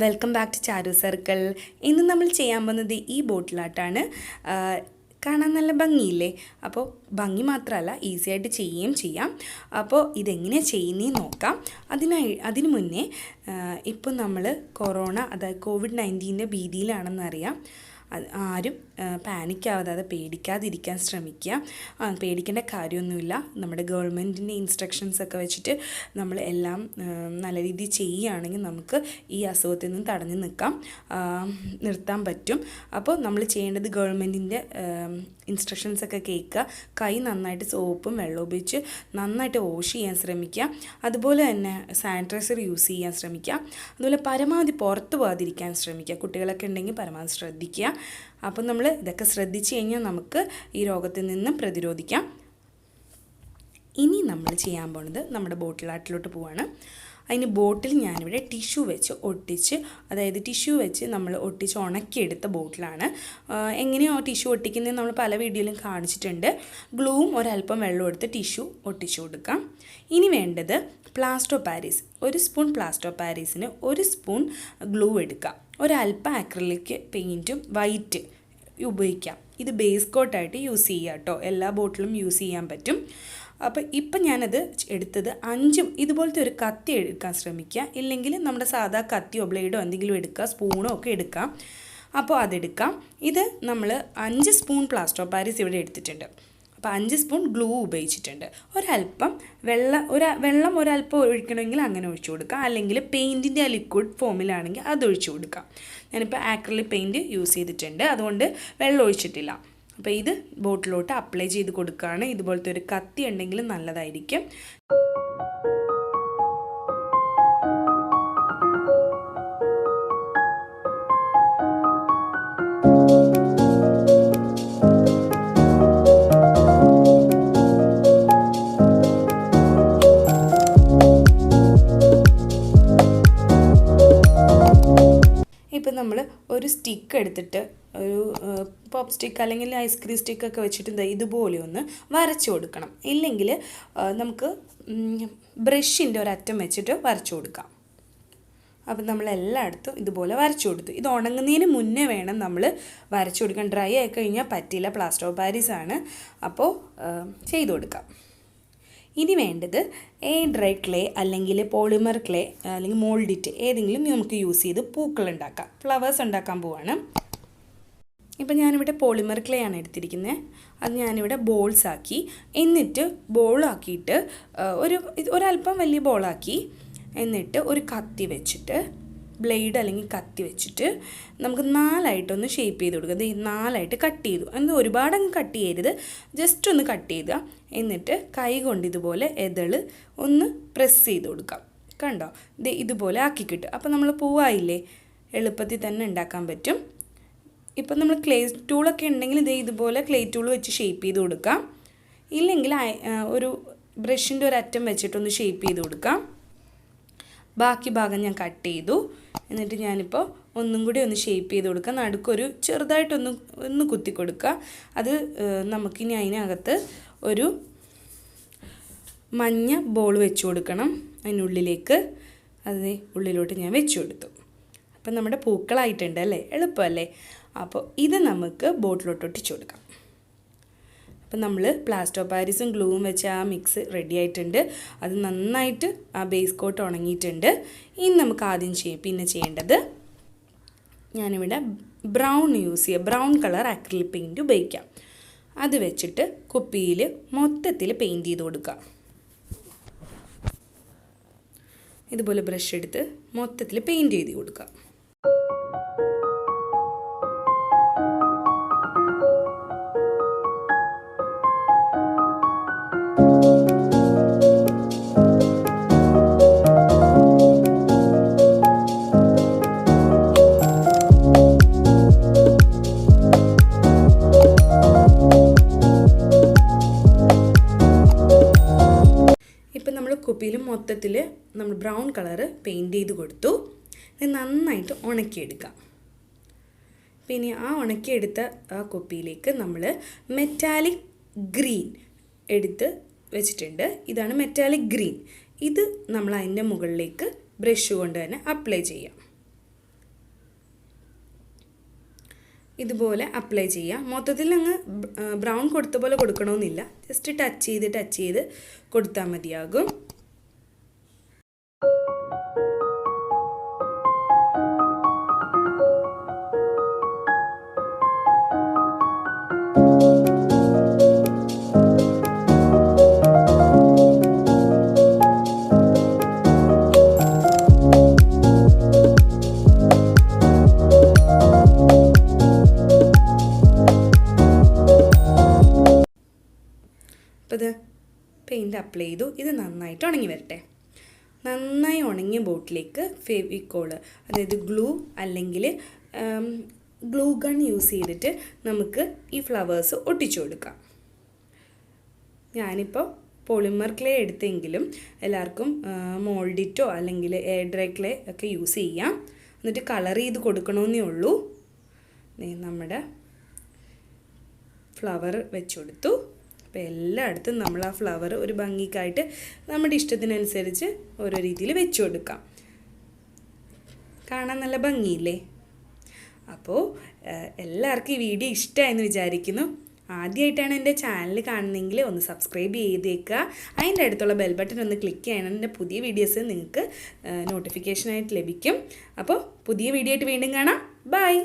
Welcome back to ചാരുസർക്കിൾ. ഇന്ന് നമ്മൾ ചെയ്യാൻ പോകുന്നത് ഈ ബോട്ടിലാട്ടാണ്. കാണാൻ നല്ല ഭംഗിയില്ലേ? അപ്പോൾ ഭംഗി മാത്രമല്ല, ഈസി ആയിട്ട് ചെയ്യുകയും ചെയ്യാം. അപ്പോൾ ഇതെങ്ങനെയാണ് ചെയ്യുന്നതെന്ന് നോക്കാം. അതിനു മുന്നേ ഇപ്പോൾ നമ്മൾ കൊറോണ, അതായത് COVID-19 ഭീതിയിലാണെന്നറിയാം. ആരും പാനിക്കാവാതെ പേടിക്കാതിരിക്കാൻ ശ്രമിക്കുക. പേടിക്കേണ്ട കാര്യമൊന്നുമില്ല. നമ്മുടെ ഗവൺമെൻറ്റിൻ്റെ ഇൻസ്ട്രക്ഷൻസൊക്കെ വെച്ചിട്ട് നമ്മൾ എല്ലാം നല്ല രീതിയിൽ ചെയ്യുകയാണെങ്കിൽ നമുക്ക് ഈ അസുഖത്തിൽ നിന്ന് തടഞ്ഞു നിർത്താൻ പറ്റും. അപ്പോൾ നമ്മൾ ചെയ്യേണ്ടത് ഗവൺമെൻറ്റിൻ്റെ ഇൻസ്ട്രക്ഷൻസൊക്കെ കേൾക്കുക. കൈ നന്നായിട്ട് സോപ്പും വെള്ളം ഉപയോഗിച്ച് നന്നായിട്ട് വാഷ് ചെയ്യാൻ ശ്രമിക്കുക. അതുപോലെ തന്നെ സാനിറ്റൈസർ യൂസ് ചെയ്യാൻ ശ്രമിക്കുക. അതുപോലെ പരമാവധി പുറത്ത് പോകാതിരിക്കാൻ ശ്രമിക്കുക. കുട്ടികളൊക്കെ ഉണ്ടെങ്കിൽ പരമാവധി ശ്രദ്ധിക്കുക. അപ്പം നമ്മൾ ഇതൊക്കെ ശ്രദ്ധിച്ചു കഴിഞ്ഞാൽ നമുക്ക് ഈ രോഗത്തിൽ നിന്നും പ്രതിരോധിക്കാം. ഇനി നമ്മൾ ചെയ്യാൻ പോകുന്നത് നമ്മുടെ ബോട്ടിൽ ആർട്ടിലോട്ട് പോവാണ്. അതിന് ബോട്ടിൽ ഞാനിവിടെ ടിഷ്യൂ വെച്ച് ഒട്ടിച്ച്, അതായത് ടിഷ്യൂ വെച്ച് നമ്മൾ ഒട്ടിച്ച് ഉണക്കിയെടുത്ത ബോട്ടിലാണ്. എങ്ങനെയോ ടിഷ്യൂ ഒട്ടിക്കുന്നത് നമ്മൾ പല വീഡിയോയിലും കാണിച്ചിട്ടുണ്ട്. ഗ്ലൂവും ഒരല്പം വെള്ളം എടുത്ത് ടിഷ്യൂ ഒട്ടിച്ചു കൊടുക്കാം. ഇനി വേണ്ടത് പ്ലാസ്റ്റോ പാരീസ്. 1 സ്പൂൺ പ്ലാസ്റ്റോ പാരീസിന് 1 സ്പൂൺ ഗ്ലൂ എടുക്കുക. ഒരല്പം അക്രിലിക് പെയിൻറ്റും വൈറ്റ് ഉപയോഗിക്കാം. ഇത് ബേസ് കോട്ടായിട്ട് യൂസ് ചെയ്യുക കേട്ടോ. എല്ലാ ബോട്ടിലും യൂസ് ചെയ്യാൻ പറ്റും. അപ്പോൾ ഇപ്പം ഞാനത് എടുത്തത് 5 ഇതുപോലത്തെ ഒരു കത്തി എടുക്കാൻ ശ്രമിക്കുക. ഇല്ലെങ്കിൽ നമ്മുടെ സാധാ കത്തിയോ ബ്ലേഡോ എന്തെങ്കിലും എടുക്കുക, സ്പൂണോ ഒക്കെ എടുക്കാം. അപ്പോൾ അതെടുക്കാം. ഇത് നമ്മൾ 5 സ്പൂൺ പ്ലാസ്റ്റോ പാരീസ് ഇവിടെ എടുത്തിട്ടുണ്ട്. അപ്പോൾ 5 സ്പൂൺ ഗ്ലൂ ഉപയോഗിച്ചിട്ടുണ്ട്. ഒരല്പം വെള്ളം ഒരല്പം ഒഴിക്കണമെങ്കിൽ അങ്ങനെ ഒഴിച്ചു കൊടുക്കാം. അല്ലെങ്കിൽ പെയിൻറ്റിൻ്റെ ആ ലിക്വിഡ് ഫോമിലാണെങ്കിൽ അതൊഴിച്ചു കൊടുക്കാം. ഞാനിപ്പോൾ ആക്രിലിക് പെയിൻറ്റ് യൂസ് ചെയ്തിട്ടുണ്ട്, അതുകൊണ്ട് വെള്ളം ഒഴിച്ചിട്ടില്ല. അപ്പോൾ ഇത് ബോട്ടിലോട്ട് അപ്ലൈ ചെയ്ത് കൊടുക്കുകയാണ്. ഇതുപോലത്തെ ഒരു കത്തി ഉണ്ടെങ്കിൽ നല്ലതായിരിക്കും. ഇപ്പം നമ്മൾ ഒരു സ്റ്റിക്ക് എടുത്തിട്ട്, ഒരു പോപ്പ് സ്റ്റിക്ക് അല്ലെങ്കിൽ ഐസ്ക്രീം സ്റ്റിക്കൊക്കെ വെച്ചിട്ട് ഇതുപോലെ ഒന്ന് വരച്ചു കൊടുക്കണം. ഇല്ലെങ്കിൽ നമുക്ക് ബ്രഷിൻ്റെ ഒരറ്റം വെച്ചിട്ട് വരച്ചു കൊടുക്കാം. അപ്പം നമ്മളെല്ലായിടത്തും ഇതുപോലെ വരച്ചു കൊടുത്തു. ഇത് ഉണങ്ങുന്നതിന് മുന്നേ വേണം നമ്മൾ വരച്ചു കൊടുക്കാൻ. ഡ്രൈ ആയി കഴിഞ്ഞാൽ പറ്റില്ല. പ്ലാസ്റ്റോ പാരീസ് ആണ്. അപ്പോൾ ചെയ്തു കൊടുക്കാം. ഇനി വേണ്ടത് ഡ്രൈ ക്ലേ അല്ലെങ്കിൽ പോളിമർ ക്ലേ അല്ലെങ്കിൽ മോൾഡിറ്റ് ഏതെങ്കിലും നമുക്ക് യൂസ് ചെയ്ത് പൂക്കൾ ഉണ്ടാക്കാം, ഫ്ലവേഴ്സ് ഉണ്ടാക്കാൻ പോവാണ്. ഇപ്പം ഞാനിവിടെ പോളിമർ ക്ലേ ആണ് എടുത്തിരിക്കുന്നത്. അത് ഞാനിവിടെ ബോൾസ് ആക്കി, എന്നിട്ട് ബോളാക്കിയിട്ട് ഒരല്പം വലിയ ബോളാക്കി, എന്നിട്ട് ഒരു കത്തി വെച്ചിട്ട്, ബ്ലേഡ് അല്ലെങ്കിൽ കത്തി വെച്ചിട്ട് നമുക്ക് 4ആയിട്ടൊന്ന് ഷേപ്പ് ചെയ്ത് കൊടുക്കുക. ഇത് 4ആയിട്ട് കട്ട് ചെയ്തു. എന്നാൽ ഒരുപാടങ്ങ് കട്ട് ചെയ്യരുത്, ജസ്റ്റ് ഒന്ന് കട്ട് ചെയ്യുക. എന്നിട്ട് കൈ കൊണ്ട് ഇതുപോലെ ഒന്ന് പ്രസ് ചെയ്ത് കൊടുക്കാം. കണ്ടോ? ഇതുപോലെ ആക്കി കിട്ടും. അപ്പോൾ നമ്മൾ പൂവായില്ലേ, എളുപ്പത്തിൽ തന്നെ ഉണ്ടാക്കാൻ പറ്റും. ഇപ്പം നമ്മൾ ക്ലേ ടൂളൊക്കെ ഉണ്ടെങ്കിൽ ഇതുപോലെ ക്ലേ ടൂൾ വെച്ച് ഷേപ്പ് ചെയ്ത് കൊടുക്കാം. ഇല്ലെങ്കിൽ ഒരു ബ്രഷിൻ്റെ ഒരറ്റം വെച്ചിട്ടൊന്ന് ഷേപ്പ് ചെയ്ത് കൊടുക്കാം. ബാക്കി ഭാഗം ഞാൻ കട്ട് ചെയ്തു. എന്നിട്ട് ഞാനിപ്പോൾ ഒന്നും കൂടി ഒന്ന് ഷേപ്പ് ചെയ്ത് കൊടുക്കുക. നടുക്കൊരു ചെറുതായിട്ടൊന്ന് കുത്തി കൊടുക്കുക. അത് നമുക്കിനി അതിനകത്ത് ഒരു മഞ്ഞ ബോൾ വെച്ച് കൊടുക്കണം. അതിനുള്ളിലേക്ക് അത് ഉള്ളിലോട്ട് ഞാൻ വെച്ച് കൊടുത്തു. അപ്പം നമ്മുടെ പൂക്കളായിട്ടുണ്ട് അല്ലേ? എളുപ്പമല്ലേ? അപ്പോൾ ഇത് നമുക്ക് ബോട്ടിലോട്ട് ഒട്ടിച്ചു കൊടുക്കാം. അപ്പം നമ്മൾ പ്ലാസ്റ്റോ പാരീസും ഗ്ലൂവും വെച്ച ആ മിക്സ് റെഡി ആയിട്ടുണ്ട്. അത് നന്നായിട്ട് ആ ബേസ് കോട്ട് ഉണങ്ങിയിട്ടുണ്ട്. ഇനി നമുക്ക് ആദ്യം ചെയ്യേണ്ടത്, ഞാനിവിടെ ബ്രൗൺ കളർ അക്രിലിക് പെയിൻറ്റ് ഉപയോഗിക്കാം. അത് വെച്ചിട്ട് കുപ്പിയിൽ മൊത്തത്തിൽ പെയിൻറ്റ് ചെയ്ത് കൊടുക്കുക. ഇതുപോലെ ബ്രഷ് എടുത്ത് മൊത്തത്തിൽ പെയിൻറ്റ് ചെയ്ത് കൊടുക്കുക. കുപ്പിയിൽ മൊത്തത്തിൽ നമ്മൾ ബ്രൗൺ കളർ പെയിൻറ്റ് ചെയ്ത് കൊടുത്തു. ഇത് നന്നായിട്ട് ഉണക്കിയെടുക്കാം. പിന്നെ ആ ഉണക്കിയെടുത്ത ആ കുപ്പിയിലേക്ക് നമ്മൾ മെറ്റാലിക് ഗ്രീൻ എടുത്ത് വെച്ചിട്ടുണ്ട്. ഇതാണ് മെറ്റാലിക് ഗ്രീൻ. ഇത് നമ്മൾ അതിൻ്റെ മുകളിലേക്ക് ബ്രഷ് കൊണ്ട് തന്നെ അപ്ലൈ ചെയ്യാം. ഇതുപോലെ അപ്ലൈ ചെയ്യാം. മൊത്തത്തിൽ അങ്ങ് ബ്രൗൺ കൊടുത്ത പോലെ കൊടുക്കണമെന്നില്ല, ജസ്റ്റ് ടച്ച് ചെയ്ത് കൊടുത്താൽ മതിയാകും. അപ്പോൾ ഇത് പെയിൻറ്റ് അപ്ലൈ ചെയ്തു. ഇത് നന്നായിട്ട് ഉണങ്ങി വരട്ടെ. നന്നായി ഉണങ്ങിയ ബോട്ടിലേക്ക് ഫെവിക്കോള്, അതായത് ഗ്ലൂ അല്ലെങ്കിൽ ഗ്ലൂ ഗൺ യൂസ് ചെയ്തിട്ട് നമുക്ക് ഈ ഫ്ലവേഴ്സ് ഒട്ടിച്ചു കൊടുക്കാം. ഞാനിപ്പോൾ പോളിമർ ക്ലേ എടുത്തെങ്കിലും എല്ലാവർക്കും മോൾഡിറ്റോ അല്ലെങ്കിൽ എയർ ഡ്രൈ ക്ലേ ഒക്കെ യൂസ് ചെയ്യാം. എന്നിട്ട് കളർ ചെയ്ത് കൊടുക്കണമെന്നേ ഉള്ളൂ. നമ്മുടെ ഫ്ലവർ വെച്ച് കൊടുത്തു. അപ്പോൾ എല്ലായിടത്തും നമ്മൾ ആ ഫ്ലവർ ഒരു ഭംഗിക്കായിട്ട് നമ്മുടെ ഇഷ്ടത്തിനനുസരിച്ച് ഓരോ രീതിയിൽ വെച്ച് കൊടുക്കാം. കാണാൻ നല്ല ഭംഗിയില്ലേ? അപ്പോൾ എല്ലാവർക്കും ഈ വീഡിയോ ഇഷ്ടമായെന്ന് വിചാരിക്കുന്നു. ആദ്യമായിട്ടാണ് എൻ്റെ ചാനൽ കാണുന്നതെങ്കിൽ ഒന്ന് സബ്സ്ക്രൈബ് ചെയ്തേക്കുക. അതിൻ്റെ അടുത്തുള്ള ബെൽ ബട്ടൺ ഒന്ന് ക്ലിക്ക് ചെയ്യണം. എൻ്റെ പുതിയ വീഡിയോസ് നിങ്ങൾക്ക് നോട്ടിഫിക്കേഷനായിട്ട് ലഭിക്കും. അപ്പോൾ പുതിയ വീഡിയോ ആയിട്ട് വീണ്ടും കാണാം. ബൈ.